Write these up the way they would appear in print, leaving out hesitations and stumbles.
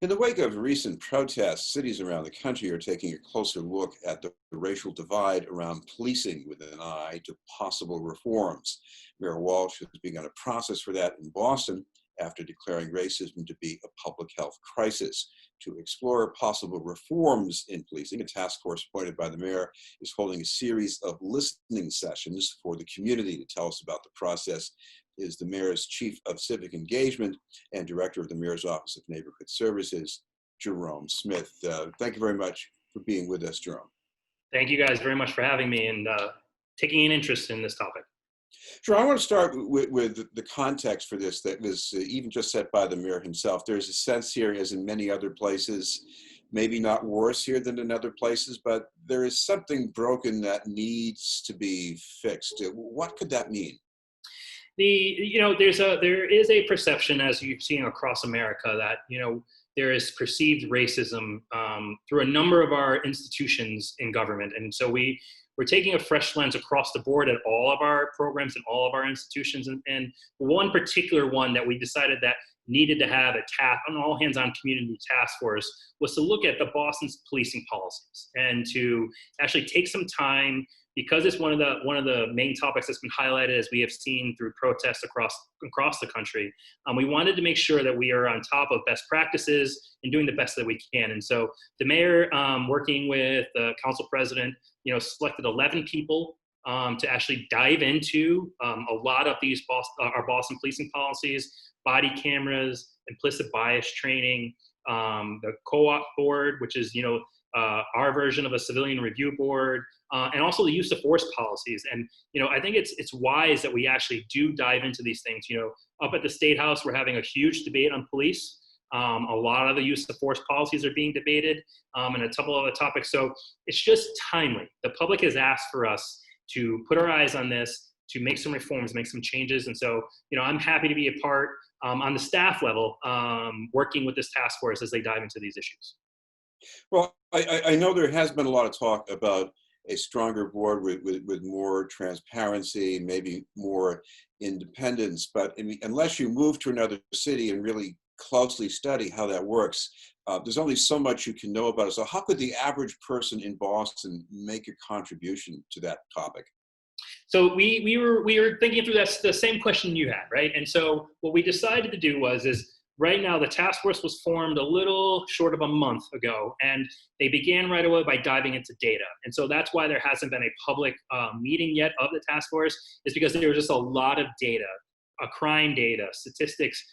In the wake of recent protests, cities around the country are taking a closer look at the racial divide around policing with an eye to possible reforms. Mayor Walsh has begun a process for that in Boston after declaring racism to be a public health crisis. To explore possible reforms in policing, a task force appointed by the mayor is holding a series of listening sessions for the community. To tell us about the process is the mayor's chief of civic engagement and director of the Mayor's Office of Neighborhood Services, Jerome Smith. Thank you very much for being with us, Jerome. Thank you guys very much for having me and taking an interest in this topic. Sure, I want to start with the context for this that was even just set by the mayor himself. There's a sense here, as in many other places, maybe not worse here than in other places, but there is something broken that needs to be fixed. What could that mean? There is a perception, as you've seen across America, that there is perceived racism through a number of our institutions in government, and so we're taking a fresh lens across the board at all of our programs and all of our institutions. And one particular one that we decided that needed to have an all hands on community task force was to look at the Boston's policing policies and to actually take some time, because it's one of the main topics that's been highlighted as we have seen through protests across the country. We wanted to make sure that we are on top of best practices and doing the best that we can. And so the mayor, working with the council president, selected 11 people to actually dive into a lot of these our Boston policing policies, body cameras, implicit bias training, the co-op board, which is our version of a civilian review board, and also the use of force policies. And I think it's wise that we actually do dive into these things. Up at the State House, we're having a huge debate on police. A lot of the use of force policies are being debated, and a couple of other topics. So it's just timely. The public has asked for us to put our eyes on this, to make some reforms, make some changes. And so, I'm happy to be a part on the staff level, working with this task force as they dive into these issues. Well, I know there has been a lot of talk about a stronger board with more transparency, maybe more independence, but unless you move to another city and really closely study how that works, there's only so much you can know about it. So how could the average person in Boston make a contribution to that topic? So we were thinking through the same question you had, right? And so what we decided to do is right now the task force was formed a little short of a month ago, and they began right away by diving into data. And so that's why there hasn't been a public meeting yet of the task force, is because there was just a lot of data, crime data, statistics,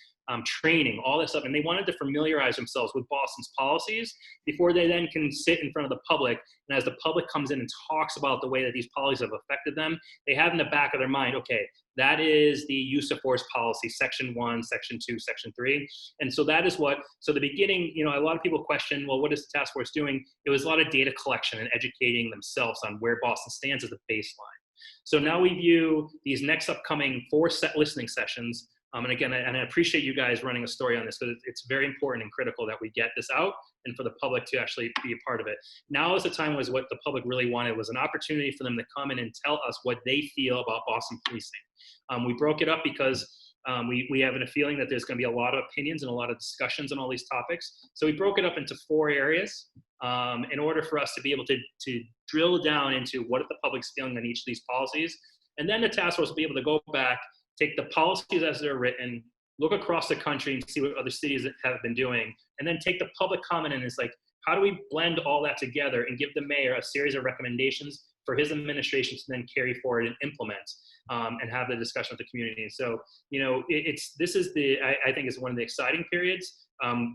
training, all this stuff. And they wanted to familiarize themselves with Boston's policies before they then can sit in front of the public. And as the public comes in and talks about the way that these policies have affected them, they have in the back of their mind, okay, that is the use of force policy, section 1, section 2, section 3. And so that is so the beginning, a lot of people question, well, what is the task force doing? It was a lot of data collection and educating themselves on where Boston stands as a baseline. So now we view these next upcoming 4 listening sessions. And again, I appreciate you guys running a story on this, because it's very important and critical that we get this out and for the public to actually be a part of it. Now is the time was what the public really wanted, was an opportunity for them to come in and tell us what they feel about Boston policing. We broke it up because we have a feeling that there's going to be a lot of opinions and a lot of discussions on all these topics. So we broke it up into 4 areas in order for us to be able to drill down into what the public's feeling on each of these policies. And then the task force will be able to go back, take the policies as they're written, look across the country and see what other cities have been doing, and then take the public comment and it's like, how do we blend all that together and give the mayor a series of recommendations for his administration to then carry forward and implement, and have the discussion with the community. So, I think is one of the exciting periods.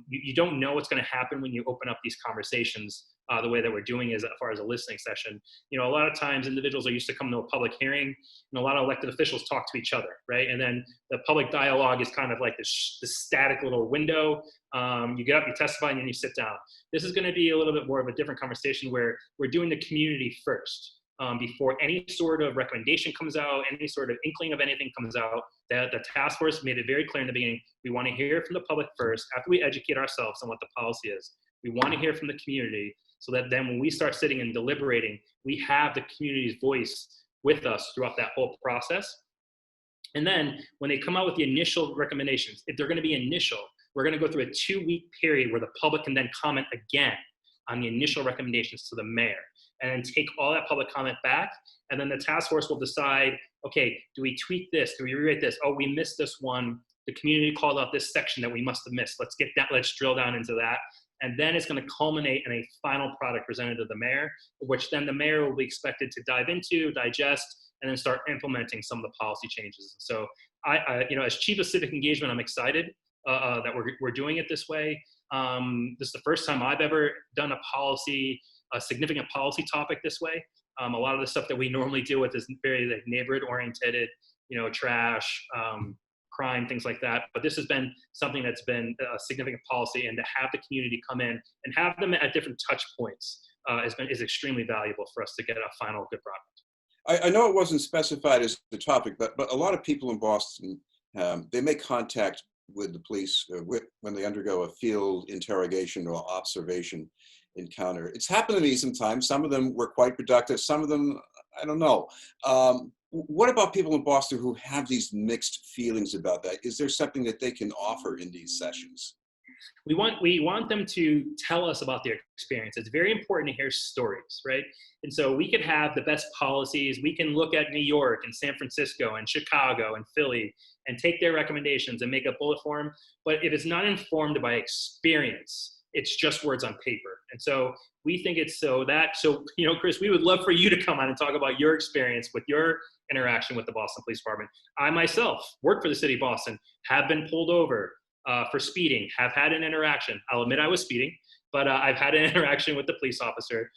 You don't know what's going to happen when you open up these conversations the way that we're doing is as far as a listening session. A lot of times individuals are used to coming to a public hearing, and a lot of elected officials talk to each other, right? And then the public dialogue is kind of like this static little window. You get up, you testify, and then you sit down. This is going to be a little bit more of a different conversation where we're doing the community first. Before any sort of recommendation comes out, any sort of inkling of anything comes out, that the task force made it very clear in the beginning, we want to hear from the public first. After we educate ourselves on what the policy is, we want to hear from the community, so that then when we start sitting and deliberating, we have the community's voice with us throughout that whole process. And then when they come out with the initial recommendations, if they're going to be initial, we're going to go through a 2-week period where the public can then comment again on the initial recommendations to the mayor, and then take all that public comment back. And then the task force will decide, okay, do we tweak this? Do we rewrite this? Oh, we missed this one. The community called out this section that we must have missed. Let's get that. Let's drill down into that. And then it's going to culminate in a final product presented to the mayor, which then the mayor will be expected to dive into, digest, and then start implementing some of the policy changes. So as chief of civic engagement, I'm excited that we're doing it this way. This is the first time I've ever done a significant policy topic this way. A lot of the stuff that we normally deal with is very like neighborhood oriented, trash, crime, things like that. But this has been something that's been a significant policy, and to have the community come in and have them at different touch points is extremely valuable for us to get a final good product. I know it wasn't specified as the topic, but a lot of people in Boston, they make contact with the police when they undergo a field interrogation or observation encounter. It's happened to me sometimes. Some of them were quite productive. Some of them, I don't know. What about people in Boston who have these mixed feelings about that? Is there something that they can offer in these sessions? We want them to tell us about their experience. It's very important to hear stories, right? And so we could have the best policies. We can look at New York and San Francisco and Chicago and Philly and take their recommendations and make a bullet form. But if it's not informed by experience, it's just words on paper. And so we think it's Chris, we would love for you to come on and talk about your experience with your interaction with the Boston Police Department. I myself work for the city of Boston, have been pulled over for speeding, have had an interaction. I'll admit I was speeding, but I've had an interaction with the police officer.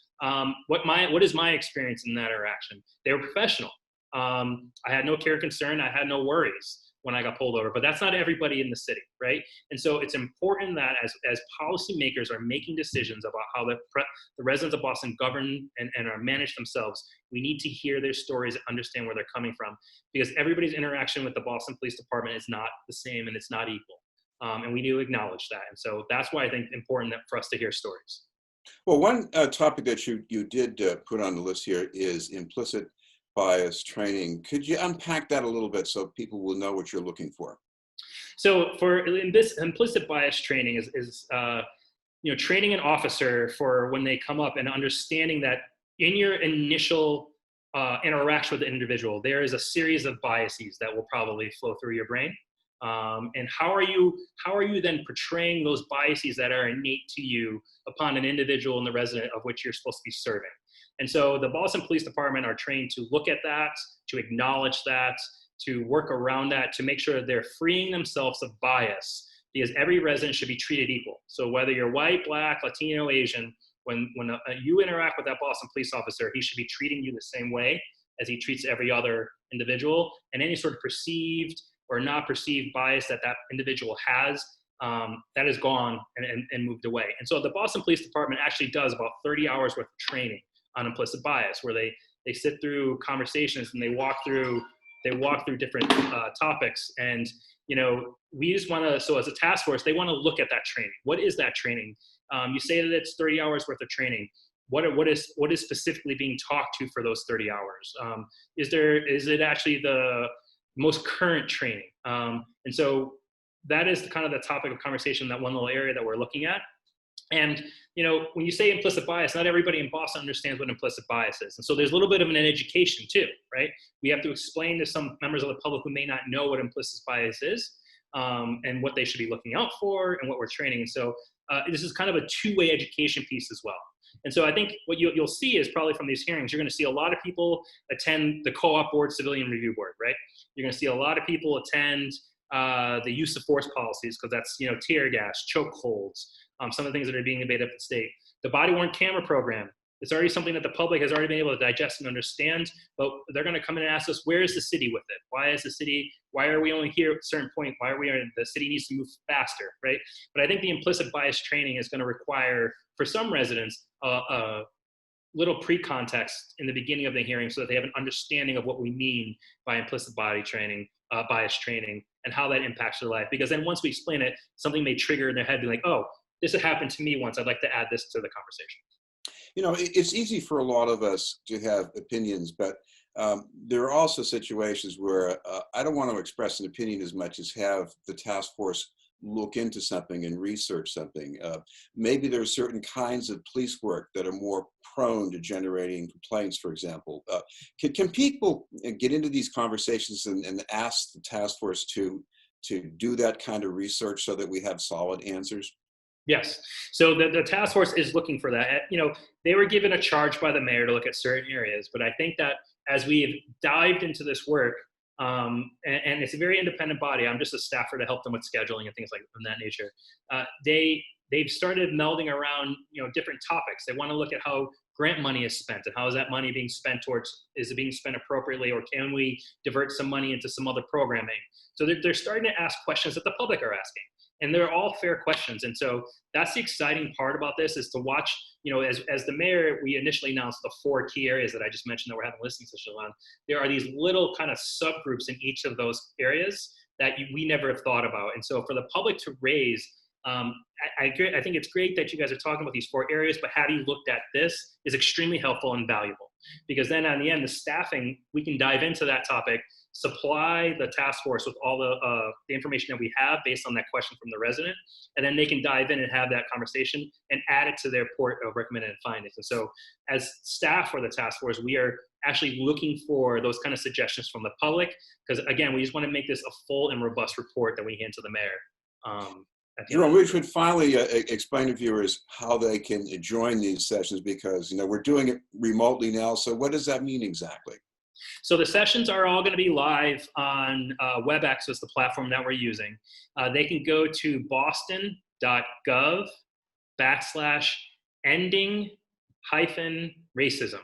What is my experience in that interaction? They were professional. I had no care or concern. I had no worries when I got pulled over, but that's not everybody in the city, right? And so it's important that as policymakers are making decisions about how the residents of Boston govern and are managed themselves, we need to hear their stories and understand where they're coming from, because everybody's interaction with the Boston Police Department is not the same and it's not equal. And we need to acknowledge that. And so that's why I think it's important for us to hear stories. Well, one topic that you did put on the list here is implicit bias training. Could you unpack that a little bit so people will know what you're looking for? So in this implicit bias training is training an officer for when they come up and understanding that in your initial interaction with the individual, there is a series of biases that will probably flow through your brain. And how are you then portraying those biases that are innate to you upon an individual and the resident of which you're supposed to be serving? And so the Boston Police Department are trained to look at that, to acknowledge that, to work around that, to make sure that they're freeing themselves of bias, because every resident should be treated equal. So whether you're white, black, Latino, Asian, when you interact with that Boston police officer, he should be treating you the same way as he treats every other individual, and any sort of perceived or not perceived bias that individual has, that is gone and moved away. And so the Boston Police Department actually does about 30 hours worth of training on implicit bias, where they sit through conversations and they walk through different topics. And we just want to, so as a task force, they want to look at that training. What is that training? You say that it's 30 hours worth of training. What is specifically being talked to for those 30 hours? Is it actually the most current training? And so that is kind of the topic of conversation, that one little area that we're looking at. And when you say implicit bias, not everybody in Boston understands what implicit bias is. And so there's a little bit of an education too, right? We have to explain to some members of the public who may not know what implicit bias is, and what they should be looking out for and what we're training. And so this is kind of a two-way education piece as well. And so I think what you'll see is probably from these hearings, you're going to see a lot of people attend the Co-op Board Civilian Review Board, right? You're going to see a lot of people attend the use of force policies, because that's, tear gas, chokeholds, some of the things that are being debated at the state. The body-worn camera program, it's already something that the public has already been able to digest and understand, but they're going to come in and ask us, where is the city with it? Why are we only here at a certain point? The city needs to move faster, right? But I think the implicit bias training is going to require, for some residents, a little pre-context in the beginning of the hearing, so that they have an understanding of what we mean by implicit bias training, and how that impacts their life. Because then once we explain it, something may trigger in their head, be like, oh, this had happened to me once. I'd like to add this to the conversation. It's easy for a lot of us to have opinions, but there are also situations where I don't want to express an opinion as much as have the task force look into something and research something. Maybe there are certain kinds of police work that are more prone to generating complaints, for example. Can people get into these conversations and ask the task force to do that kind of research so that we have solid answers? Yes. So the task force is looking for that. They were given a charge by the mayor to look at certain areas, but I think that as we've dived into this work, and it's a very independent body. I'm just a staffer to help them with scheduling and things like of that nature. They've started melding around different topics. They want to look at how grant money is spent and how is that money being spent towards, is it being spent appropriately, or can we divert some money into some other programming? So they're starting to ask questions that the public are asking, and they're all fair questions. And so that's the exciting part about this, is to watch, as the mayor, we initially announced the 4 key areas that I just mentioned that we're having listening sessions on. There are these little kind of subgroups in each of those areas that we never have thought about. And so for the public to raise, I think it's great that you guys are talking about these 4 areas, but having looked at this is extremely helpful and valuable, because then on the end, the staffing, we can dive into that topic, supply the task force with all the information that we have based on that question from the resident, and then they can dive in and have that conversation and add it to their report of recommended findings. And so as staff for the task force, we are actually looking for those kind of suggestions from the public, because again, we just want to make this a full and robust report that we hand to the mayor. Jerome, we should finally explain to viewers how they can join these sessions, because we're doing it remotely now. So what does that mean exactly? So the sessions are all going to be live on WebEx, is the platform that we're using. They can go to boston.gov/ending-racism.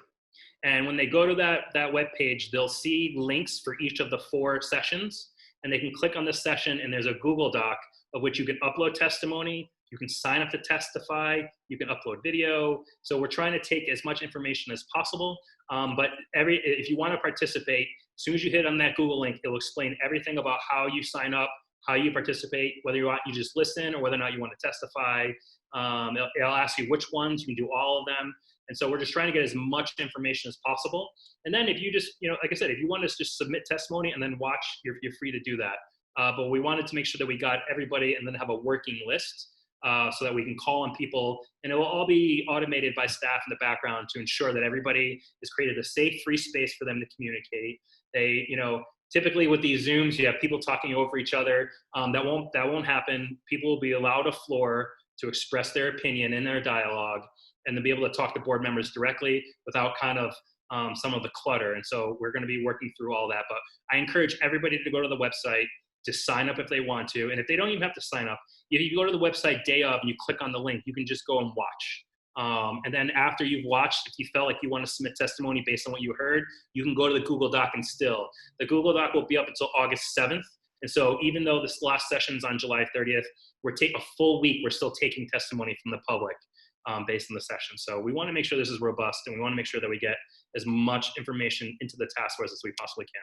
And when they go to that web page, they'll see links for each of the 4 sessions, and they can click on the session, and there's a Google Doc of which you can upload testimony, you can sign up to testify, you can upload video. So we're trying to take as much information as possible. But if you want to participate, as soon as you hit on that Google link, it'll explain everything about how you sign up, how you participate, whether you just listen or whether or not you want to testify. It'll ask you which ones, you can do all of them. And so we're just trying to get as much information as possible. And then if you just, like I said, if you want to just submit testimony and then watch, you're free to do that. But we wanted to make sure that we got everybody and then have a working list so that we can call on people, and it will all be automated by staff in the background to ensure that everybody has created a safe, free space for them to communicate. They, typically with these Zooms, you have people talking over each other. That won't happen. People will be allowed a floor to express their opinion in their dialogue, and to be able to talk to board members directly without kind of some of the clutter. And so we're going to be working through all that. But I encourage everybody to go to the website, to sign up if they want to. And if they don't even have to sign up, if you go to the website day of and you click on the link, you can just go and watch. And then after you've watched, if you felt like you want to submit testimony based on what you heard, you can go to the Google Doc and still. The Google Doc will be up until August 7th. And so even though this last session's on July 30th, we're taking a full week, we're still taking testimony from the public based on the session. So we want to make sure this is robust, and we want to make sure that we get as much information into the task force as we possibly can.